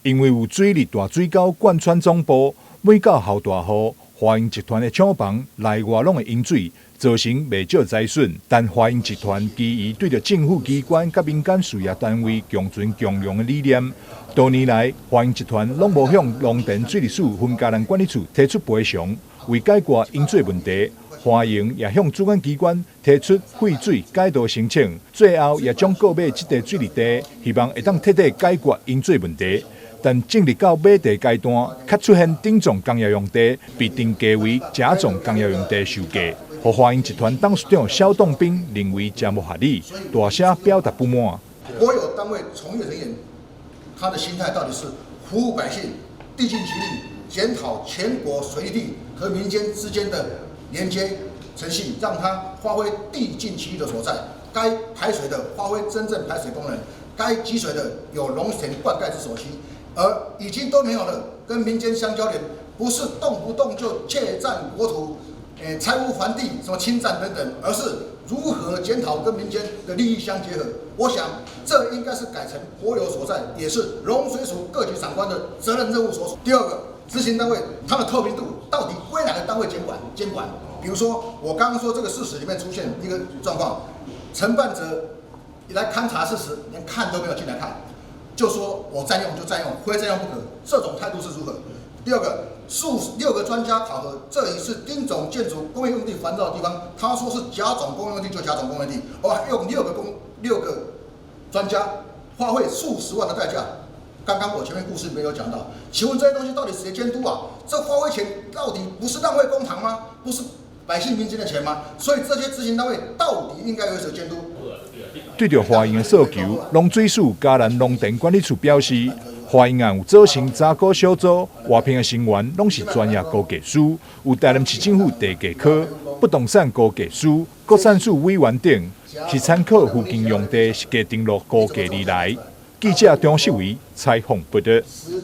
因为有水利大水沟贯穿总部，每到后大雨，华盈集团的厂房内外拢会淹水，造成未少灾损。但华盈集团基于对着政府机关甲民间事业单位共存共荣的理念，多年来华盈集团拢无向农田水利署分家人管理处提出赔偿，为解决淹水问题。华盈也向主管机关提出废水改道申请，最后也将购买这块水利地，希望会当彻底解决淹水问题。但进入到买地阶段，却出现顶种工业用地被定价为甲种工业用地售价，和华盈集团董事长肖栋斌认为这不合理，大声表达不满。国有单位从业人员，他的心态到底是服务百姓、地尽其力，检讨全国水利地和民间之间的连接程序，让它发挥地尽其力的所在。该排水的发挥真正排水功能，该积水的有农田灌溉之所需。而已经都没有了，跟民间相交连，不是动不动就窃占国土、拆屋还地、什么侵占等等，而是如何检讨跟民间的利益相结合。我想这应该是改成国有所在，也是农水署各级长官的责任任务所属。第二个，执行单位它的透明度到底归哪个单位监管？比如说我刚刚说这个事实里面出现一个状况，承办者来勘察事实，连看都没有进来看。就说我占用就占用，非占用不可，这种态度是如何？第二个，6个专家考核，这里是丁种建筑工业用地繁躁的地方，他说是甲种工业用地就甲种工业用地，用6个专家花费数十万的代价。刚刚我前面故事里面有讲到，请问这些东西到底谁监督啊？这花费钱到底不是浪费公帑吗？不是百姓民间的钱吗？所以这些执行单位到底应该由谁监督？对着华盈的诉求，农水署嘉南农田管理处表示，华盈案有组成查考小组，外聘的成员拢是专业估价师，有台南市政府地价科、不动产估价师、国产署委员等，是参考附近用地实价登录估价而来。记者张世伟采访报道。